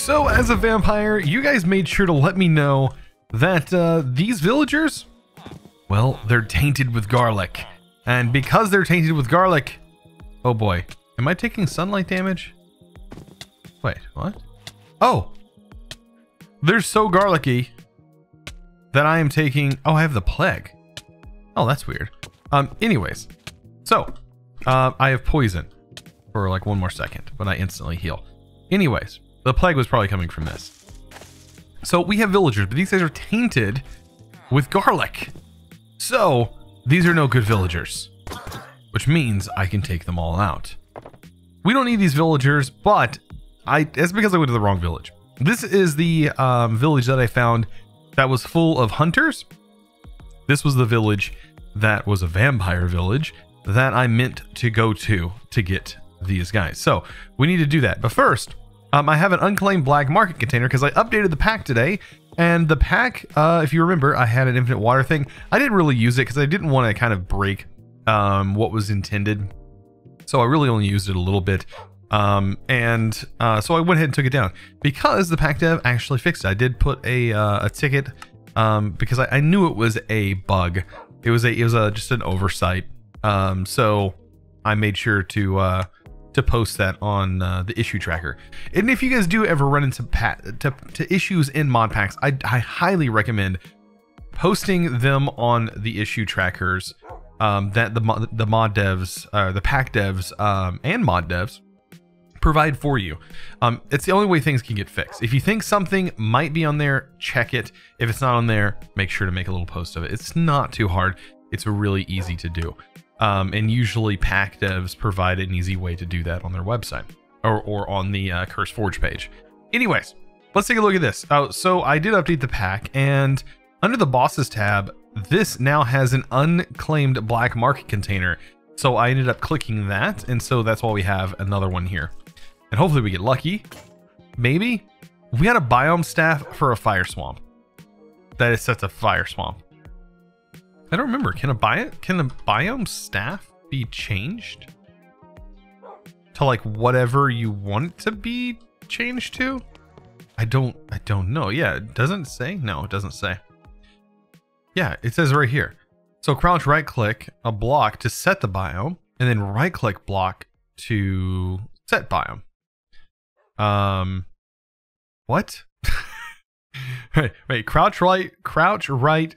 So as a vampire, you guys made sure to let me know that these villagers, well, they're tainted with garlic. And because they're tainted with garlic, oh boy, am I taking sunlight damage? Wait, what? Oh, they're so garlicky that I am taking, oh, I have the plague. Oh, that's weird. Anyways, so I have poison for like 1 more second, but I instantly heal. Anyways, the plague was probably coming from this. So we have villagers, but these guys are tainted with garlic. So these are no good villagers, which means I can take them all out. We don't need these villagers, but it's because I went to the wrong village. This is the village that I found that was full of hunters. This was the village that was a vampire village that I meant to go to get these guys. So we need to do that. But first, I have an unclaimed black market container because I updated the pack today. And the pack, if you remember, I had an infinite water thing. I didn't really use it because I didn't want to kind of break what was intended. So I really only used it a little bit. So I went ahead and took it down because the pack dev actually fixed it. I did put a ticket because I knew it was a bug. It was just an oversight. So I made sure to post that on the issue tracker. And if you guys do ever run into issues in mod packs, I highly recommend posting them on the issue trackers that the mod devs, the pack devs, and mod devs provide for you. It's the only way things can get fixed. If you think something might be on there, check it. If it's not on there, make sure to make a little post of it. It's not too hard. It's really easy to do. And usually pack devs provide an easy way to do that on their website or on the CurseForge page. Anyways, let's take a look at this. So I did update the pack, and under the bosses tab, this now has an unclaimed black market container. So I ended up clicking that, and so that's why we have another one here. And hopefully we get lucky. Maybe. We had a biome staff for a fire swamp. That is set to fire swamp. I don't remember. Can a biome staff be changed to like whatever you want it to be changed to? I don't know. Yeah, it doesn't say. No, it doesn't say. Yeah, it says right here. So crouch right click a block to set the biome, and then right click block to set biome. What? Wait, crouch right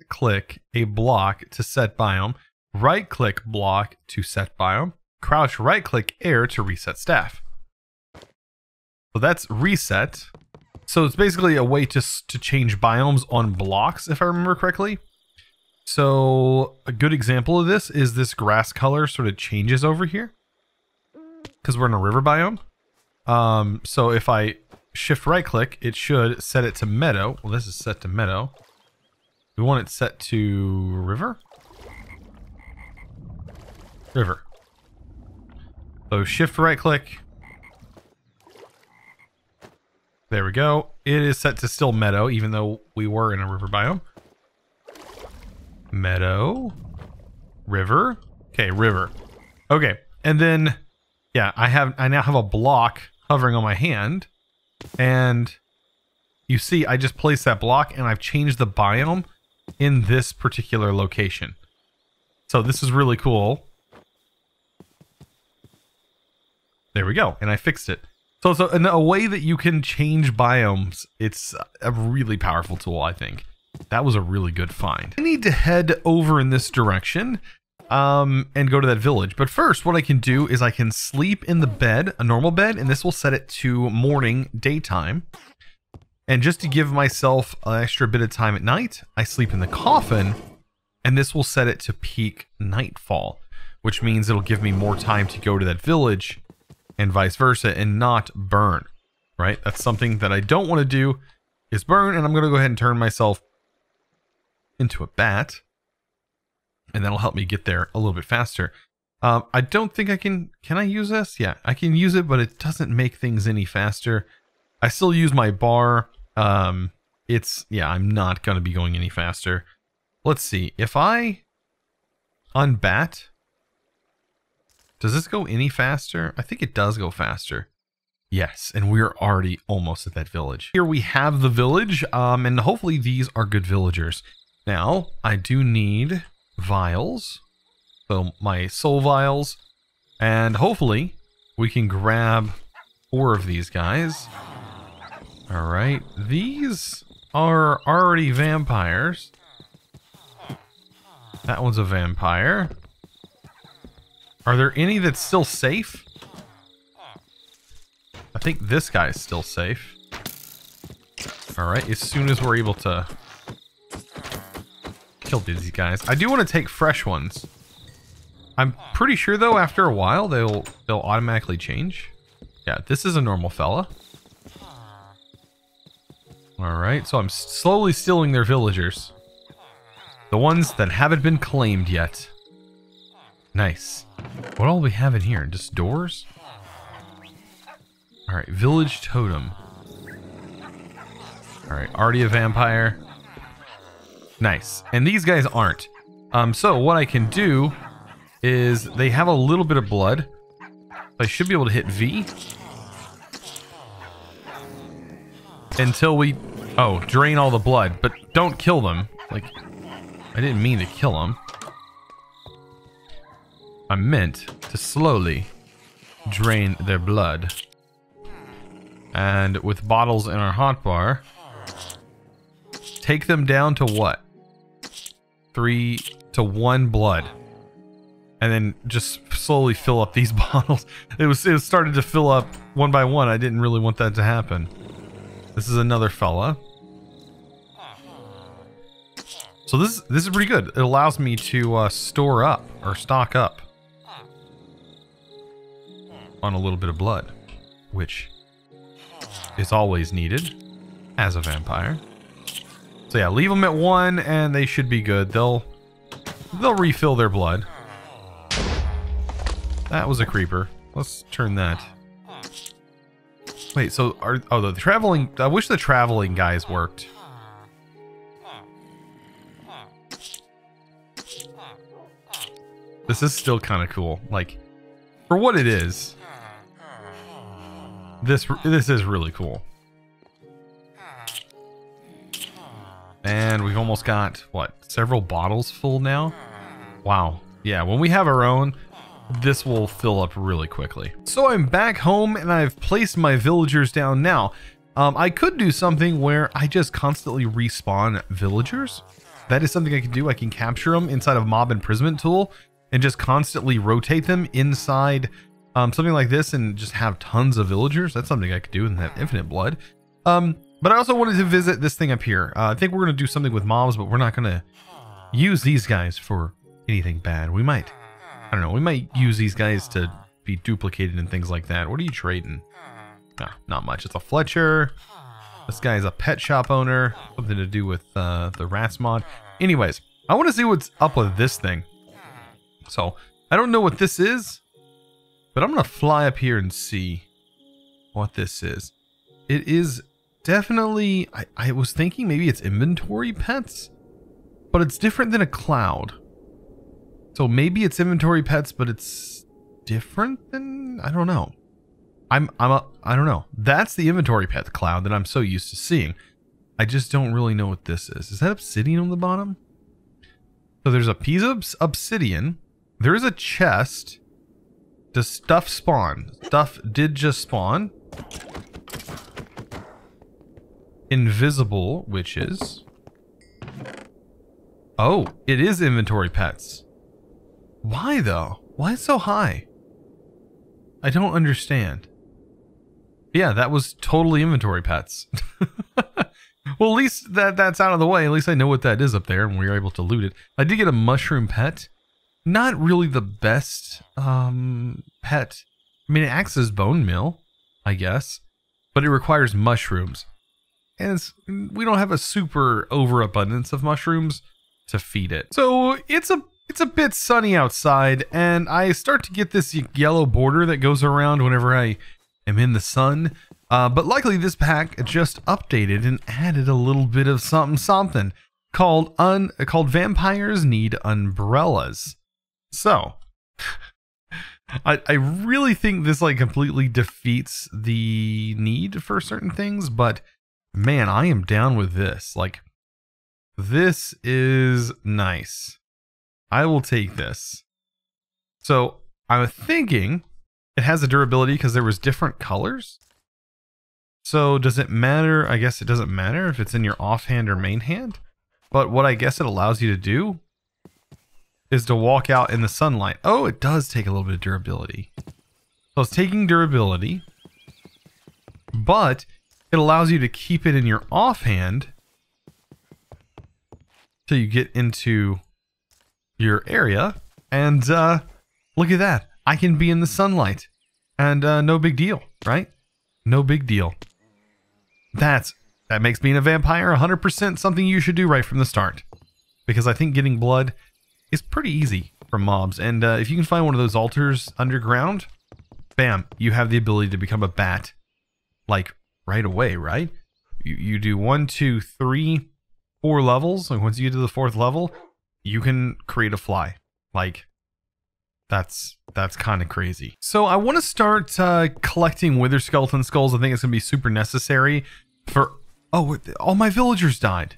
click a block to set biome, right click block to set biome, crouch right click air to reset staff. So that's reset. So it's basically a way to change biomes on blocks, if I remember correctly. So a good example of this is this grass color sort of changes over here because we're in a river biome. So if I shift right click, it should set it to meadow. Well, this is set to meadow. We want it set to river. River. So shift right click. There we go. It is set to still meadow, even though we were in a river biome. Meadow. River. Okay, river. Okay, and then yeah, I now have a block hovering on my hand. And you see, I just placed that block and I've changed the biome in this particular location. So this is really cool. There we go. And I fixed it. So in a way that you can change biomes, it's a really powerful tool, I think. That was a really good find. I need to head over in this direction and go to that village. But first, what I can do is I can sleep in the bed, a normal bed, and this will set it to morning, daytime. And just to give myself an extra bit of time at night, I sleep in the coffin, and this will set it to peak nightfall, which means it'll give me more time to go to that village and vice versa and not burn, right? That's something that I don't want to do is burn, and I'm going to go ahead and turn myself into a bat. And that'll help me get there a little bit faster. I don't think I can I use this? Yeah, I can use it, but it doesn't make things any faster. I still use my bar. Yeah, I'm not going to be going any faster. Let's see. If I unbat, does this go any faster? I think it does go faster. Yes, and we're already almost at that village. Here we have the village, and hopefully these are good villagers. Now, I do need vials. So my soul vials. And hopefully we can grab 4 of these guys. Alright, these are already vampires. That one's a vampire. Are there any that's still safe? I think this guy's still safe. Alright, as soon as we're able to kill these guys. I do want to take fresh ones. I'm pretty sure though after a while they'll automatically change. Yeah, this is a normal fella. Alright, so I'm slowly stealing their villagers. The ones that haven't been claimed yet. Nice. What all we have in here? Just doors? Alright, village totem. Alright, already a vampire. Nice. And these guys aren't. So what I can do is they have a little bit of blood. I should be able to hit V. Until we... Oh, drain all the blood. But don't kill them. Like, I didn't mean to kill them. I meant to slowly drain their blood. And with bottles in our hotbar, take them down to what? 3 to 1 blood. And then just slowly fill up these bottles. It started to fill up one by one. I didn't really want that to happen. This is another fella. So this is pretty good. It allows me to store up or stock up on a little bit of blood, which is always needed as a vampire. So yeah, leave them at 1 and they should be good. They'll refill their blood. That was a creeper. Let's turn that. Wait, so the traveling... I wish the traveling guys worked. This is still kind of cool. Like, for what it is, this is really cool. And we've almost got, what, several bottles full now? Wow. Yeah, when we have our own, this will fill up really quickly. So I'm back home and I've placed my villagers down now. I could do something where I just constantly respawn villagers. That is something I can do. I can capture them inside of Mob Imprisonment Tool and just constantly rotate them inside something like this and just have tons of villagers. That's something I could do and have infinite blood. But I also wanted to visit this thing up here. I think we're going to do something with mobs, but we're not going to use these guys for anything bad. We might, I don't know, we might use these guys to be duplicated and things like that. What are you trading? Nah, not much. It's a Fletcher. This guy's a pet shop owner. Something to do with the rats mod. Anyways, I want to see what's up with this thing. So, I don't know what this is, but I'm going to fly up here and see what this is. It is definitely, I was thinking maybe it's inventory pets, but it's different than a cloud. So maybe it's inventory pets, but it's different than, I don't know. I don't know. That's the inventory pet cloud that I'm so used to seeing. I just don't really know what this is. Is that obsidian on the bottom? So there's a piece of obsidian. There is a chest. Does stuff spawn? Stuff did just spawn. Invisible witches. Oh, it is inventory pets. Why though? Why is it so high? I don't understand. Yeah, that was totally inventory pets. Well, at least that's out of the way. At least I know what that is up there and we were able to loot it. I did get a mushroom pet. Not really the best pet. I mean, it acts as bone meal, I guess, but it requires mushrooms. And we don't have a super overabundance of mushrooms to feed it. So it's a bit sunny outside, and I start to get this yellow border that goes around whenever I am in the sun. But luckily this pack just updated and added a little bit of something called Vampires Need Umbrellas. So I really think this like completely defeats the need for certain things, but man, I am down with this. Like, this is nice. I will take this. So I'm thinking it has a durability because there was different colors. So does it matter? I guess it doesn't matter if it's in your offhand or main hand. But what I guess it allows you to do is to walk out in the sunlight. Oh, it does take a little bit of durability. So it's taking durability, but it allows you to keep it in your offhand till you get into your area. And look at that. I can be in the sunlight and no big deal, right? No big deal. That makes being a vampire 100% something you should do right from the start. Because I think getting blood is pretty easy from mobs. And if you can find one of those altars underground, bam, you have the ability to become a bat. Like, right away, right? You do 1, 2, 3, 4 levels. Like, once you get to the 4th level, you can create a fly. Like, that's kind of crazy. So I want to start collecting wither skeleton skulls. I think it's going to be super necessary for... Oh, all my villagers died.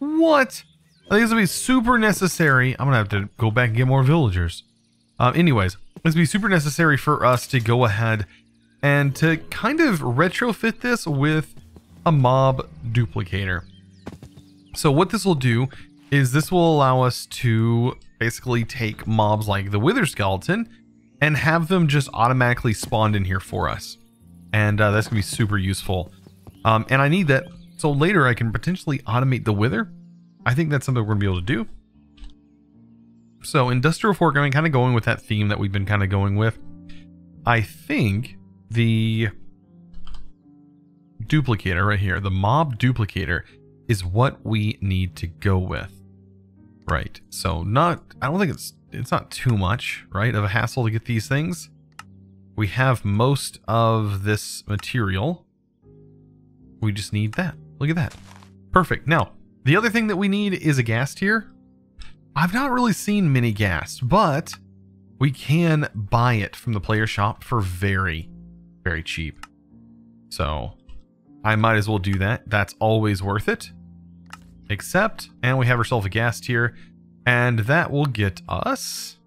What? I think it's going to be super necessary. I'm going to have to go back and get more villagers. Anyways, it's going to be super necessary for us to go ahead and to kind of retrofit this with a mob duplicator. So what this will do is this will allow us to basically take mobs like the wither skeleton and have them just automatically spawned in here for us. And that's going to be super useful. And I need that so later I can potentially automate the wither. I think that's something we're going to be able to do. So Industrial Fork, I'm kind of going with that theme that we've been kind of going with. I think the duplicator right here, the mob duplicator, is what we need to go with. Right. So I don't think it's not too much, right, of a hassle to get these things. We have most of this material. We just need that. Look at that. Perfect. Now, the other thing that we need is a ghast tier. I've not really seen many ghast, but we can buy it from the player shop for very, very cheap. So I might as well do that. That's always worth it. Accept, and we have ourselves a ghast tier, and that will get us...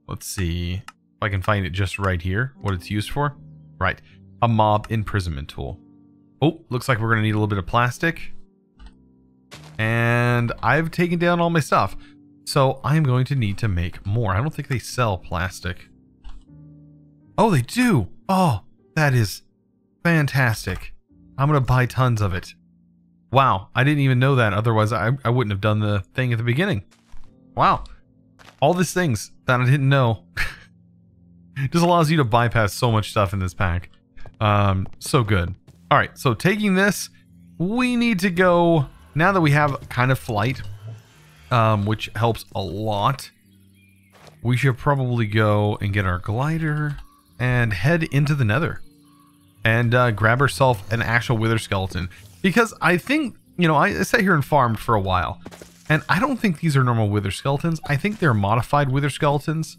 Let's see if I can find it just right here, what it's used for. Right. A mob imprisonment tool. Oh, looks like we're going to need a little bit of plastic. And I've taken down all my stuff. So I'm going to need to make more. I don't think they sell plastic. Oh, they do. Oh, that is fantastic. I'm going to buy tons of it. Wow, I didn't even know that. Otherwise, I wouldn't have done the thing at the beginning. Wow. All these things that I didn't know. Just allows you to bypass so much stuff in this pack. So good. All right, so taking this, we need to go, now that we have kind of flight, which helps a lot, we should probably go and get our glider and head into the nether and grab ourselves an actual wither skeleton. Because I think, you know, I sat here and farmed for a while, and I don't think these are normal wither skeletons. I think they're modified wither skeletons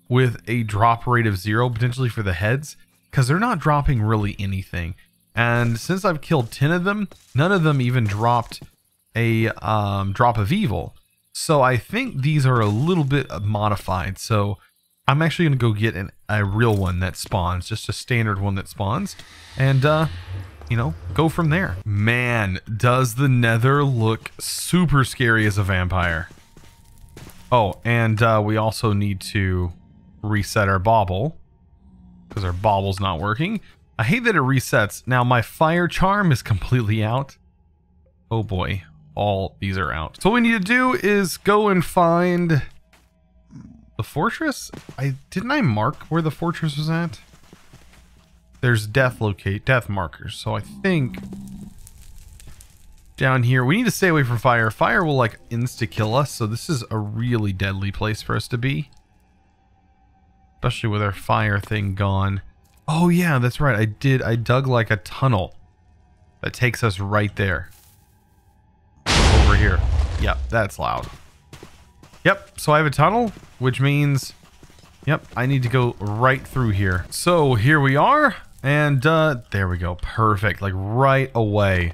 with a drop rate of 0 potentially for the heads, because they're not dropping really anything. And since I've killed 10 of them, none of them even dropped a drop of evil. So I think these are a little bit modified. So I'm actually going to go get a real one that spawns, just a standard one that spawns, and you know, go from there. Man, does the nether look super scary as a vampire. Oh, and we also need to reset our bauble, because our bauble's not working. I hate that it resets. Now my fire charm is completely out. Oh boy, all these are out. So what we need to do is go and find the fortress. Didn't I mark where the fortress was at? There's death markers. So I think down here, we need to stay away from fire. Fire will like insta kill us. So this is a really deadly place for us to be. Especially with our fire thing gone. Oh yeah, that's right. I dug like a tunnel that takes us right there. Over here. Yep, that's loud. Yep, so I have a tunnel, which means Yep, I need to go right through here. So here we are. And there we go. Perfect. Like right away,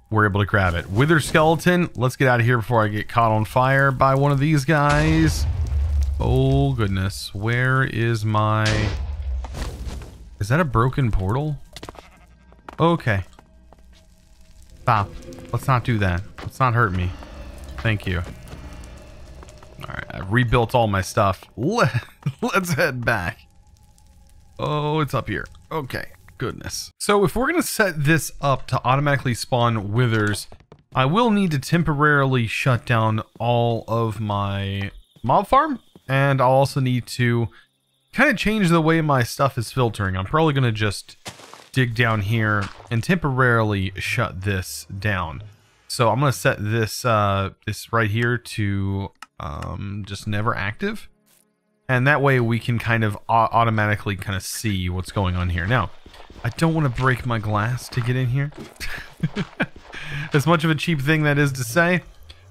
we're able to grab it. Wither skeleton. Let's get out of here before I get caught on fire by one of these guys. Oh, goodness. Where is my... Is that a broken portal? Okay. Stop. Let's not do that. Let's not hurt me. Thank you. Alright, I've rebuilt all my stuff. Let's head back. Oh, it's up here. Okay, goodness. So if we're going to set this up to automatically spawn withers, I will need to temporarily shut down all of my mob farm. And I'll also need to kind of change the way my stuff is filtering. I'm probably going to just dig down here and temporarily shut this down. So I'm going to set this this right here to just never active. And that way we can kind of automatically kind of see what's going on here. Now, I don't want to break my glass to get in here. As much of a cheap thing that is to say.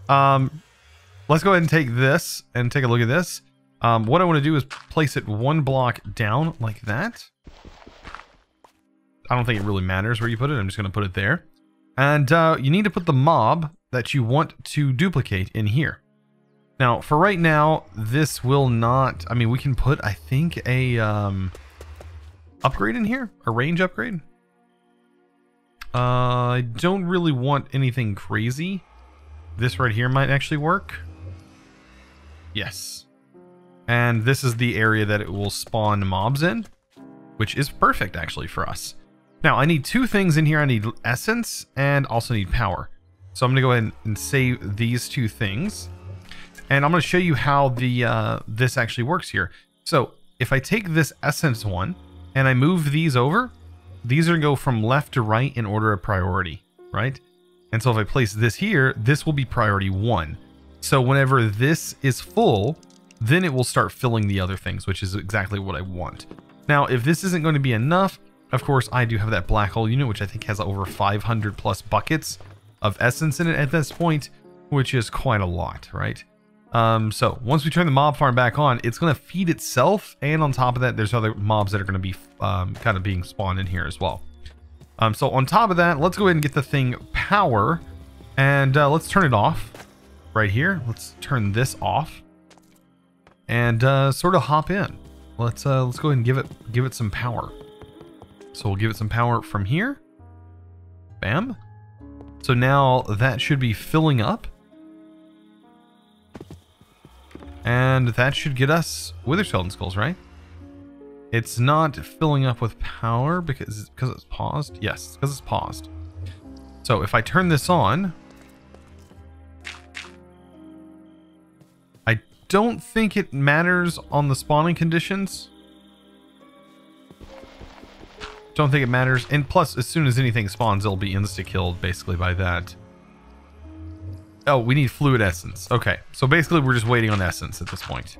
Let's go ahead and take this and take a look at this. What I want to do is place it one block down like that. I don't think it really matters where you put it. I'm just going to put it there. And you need to put the mob that you want to duplicate in here. Now, for right now, this will not... I mean, we can put, I think, a upgrade in here. A range upgrade. I don't really want anything crazy. This right here might actually work. Yes. And this is the area that it will spawn mobs in, which is perfect, actually, for us. Now, I need two things in here. I need essence and also need power. So I'm going to go ahead and save these two things. And I'm going to show you how the this actually works here. So if I take this essence one and I move these over, these are going to go from left to right in order of priority, right? And so if I place this here, this will be priority 1. So whenever this is full, then it will start filling the other things, which is exactly what I want. Now, if this isn't going to be enough, of course, I do have that black hole unit, which I think has over 500 plus buckets of essence in it at this point, which is quite a lot, right? So once we turn the mob farm back on, it's going to feed itself. And on top of that, there's other mobs that are going to be kind of being spawned in here as well. So on top of that, let's go ahead and get the thing power, and let's turn it off right here. Let's turn this off and sort of hop in. Let's go ahead and give it some power. So we'll give it some power from here. Bam. So now that should be filling up. And that should get us Wither Skeleton Skulls, right? It's not filling up with power because it's paused. Yes, because it's paused. So if I turn this on, I don't think it matters on the spawning conditions. Don't think it matters. And plus, as soon as anything spawns, it'll be insta-killed basically by that. Oh, we need fluid essence. Okay, so basically we're just waiting on essence at this point.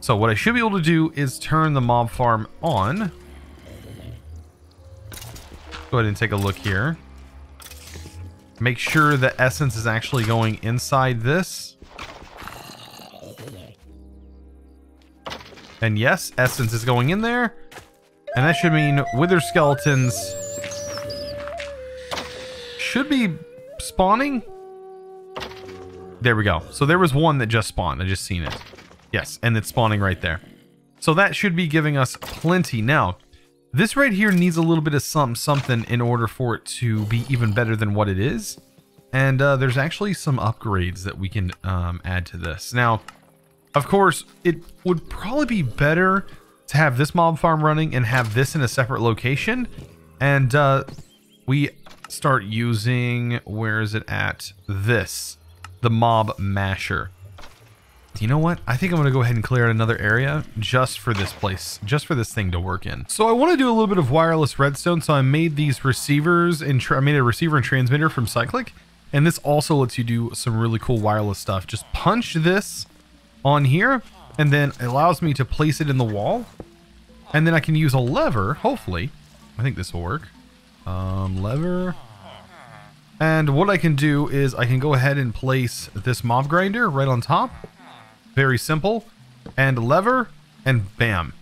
So what I should be able to do is turn the mob farm on. Go ahead and take a look here. Make sure that essence is actually going inside this. And yes, essence is going in there. And that should mean wither skeletons should be spawning. There we go. So there was one that just spawned. I just seen it. Yes, and it's spawning right there. So that should be giving us plenty. Now, this right here needs a little bit of something in order for it to be even better than what it is. And there's actually some upgrades that we can add to this. Now, of course, it would probably be better to have this mob farm running and have this in a separate location. And we start using, where is it at? This. The mob masher. You know what? I think I'm going to go ahead and clear out another area just for this place, just for this thing to work in. So I want to do a little bit of wireless redstone. So I made these receivers and I made a receiver and transmitter from Cyclic. And this also lets you do some really cool wireless stuff. Just punch this on here and then it allows me to place it in the wall. And then I can use a lever, hopefully. I think this will work. Lever. And what I can do is I can go ahead and place this mob grinder right on top. Very simple. And lever. and bam.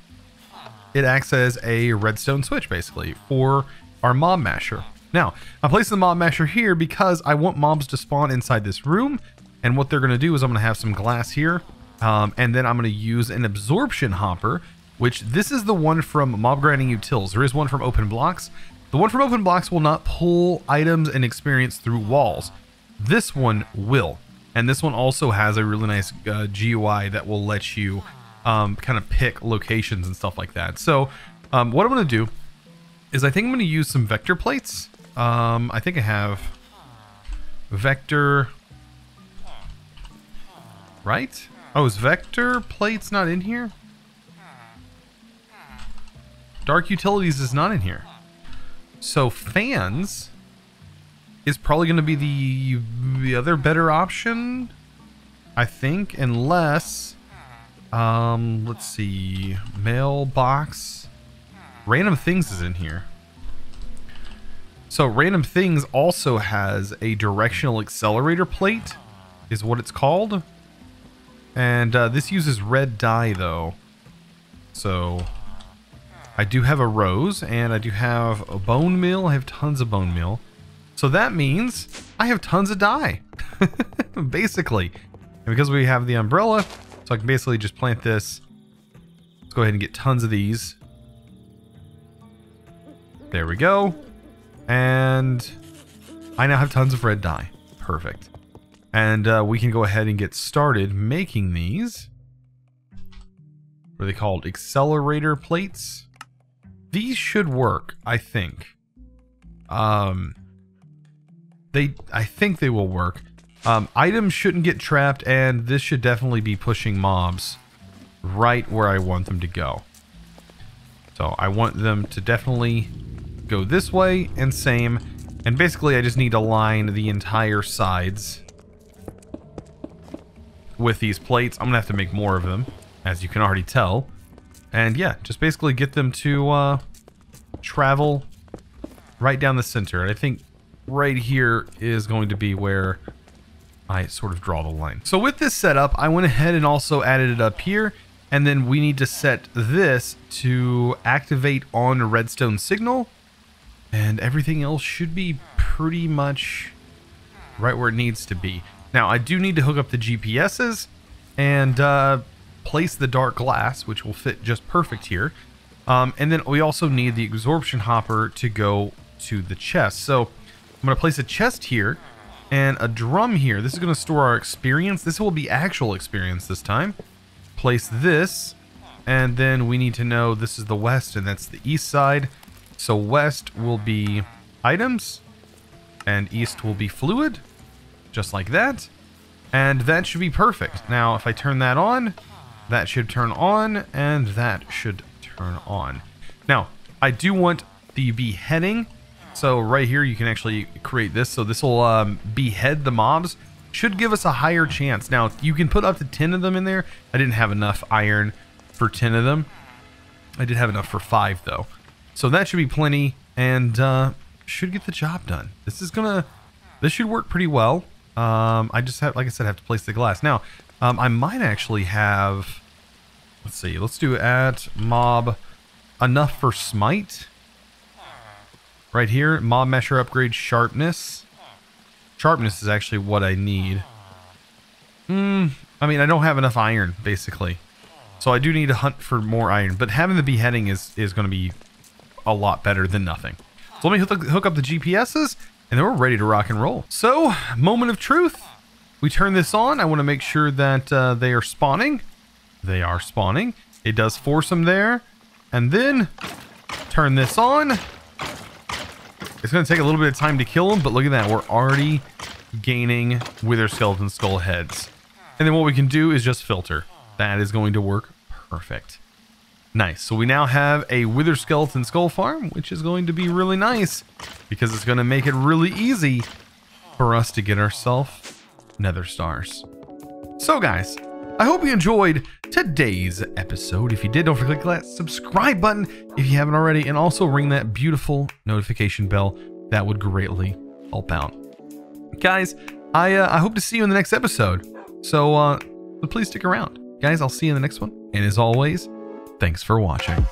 It acts as a redstone switch, basically, for our mob masher. Now, I'm placing the mob masher here because I want mobs to spawn inside this room. And what they're going to do is I'm going to have some glass here. And then I'm going to use an absorption hopper, which this is the one from Mob Grinding Utils. There is one from Open Blocks. The one from Open Blocks will not pull items and experience through walls. This one will. And this one also has a really nice GUI that will let you kind of pick locations and stuff like that. So what I'm going to do is I think I'm going to use some vector plates. I think I have vector, right? Oh, is vector plates not in here? Dark Utilities is not in here. So fans is probably going to be the other better option, I think, unless, let's see, mailbox, random things is in here. So random things also has a directional accelerator plate, is what it's called. And this uses red dye though. So I do have a rose and I do have a bone meal. I have tons of bone meal. So that means I have tons of dye, basically. And because we have the umbrella, so I can basically just plant this. Let's go ahead and get tons of these. There we go. And I now have tons of red dye. Perfect. And we can go ahead and get started making these. What are they called? Accelerator plates. These should work, I think. I think they will work. Items shouldn't get trapped, and this should definitely be pushing mobs right where I want them to go. So I want them to definitely go this way, and same. And basically I just need to line the entire sides with these plates. I'm gonna have to make more of them, as you can already tell. And yeah, just basically get them to travel right down the center. And I think right here is going to be where I sort of draw the line. So with this setup, I went ahead and also added it up here. And then we need to set this to activate on redstone signal. And everything else should be pretty much right where it needs to be. Now, I do need to hook up the GPSs and place the dark glass, which will fit just perfect here. And then we also need the absorption hopper to go to the chest. So I'm going to place a chest here and a drum here. This is going to store our experience. This will be actual experience this time. Place this, and then we need to know this is the west and that's the east side. So west will be items and east will be fluid, just like that. And that should be perfect. Now, if I turn that on, that should turn on, and that should turn on. Now, I do want the beheading. So right here, you can actually create this. So this will behead the mobs. Should give us a higher chance. Now, you can put up to 10 of them in there. I didn't have enough iron for 10 of them. I did have enough for 5, though. So that should be plenty, and should get the job done. This should work pretty well. I just have, like I said, have to place the glass. Now, I might actually have, let's see, let's do at mob enough for smite. Right here, mob mesher upgrade sharpness. Sharpness is actually what I need. I mean, I don't have enough iron, basically. So I do need to hunt for more iron, but having the beheading is going to be a lot better than nothing. So let me hook up the GPSs, and then we're ready to rock and roll. So, moment of truth. We turn this on. I want to make sure that they are spawning. They are spawning. It does force them there. And then turn this on. It's going to take a little bit of time to kill them, but look at that. We're already gaining Wither Skeleton Skull heads. And then what we can do is just filter. That is going to work perfect. Nice. So we now have a Wither Skeleton Skull farm, which is going to be really nice because it's going to make it really easy for us to get ourselves Nether Stars. So guys, I hope you enjoyed today's episode. If you did, don't forget to click that subscribe button if you haven't already, and also ring that beautiful notification bell. That would greatly help out. Guys, I hope to see you in the next episode. So please stick around. Guys, I'll see you in the next one. And as always, Thanks for watching.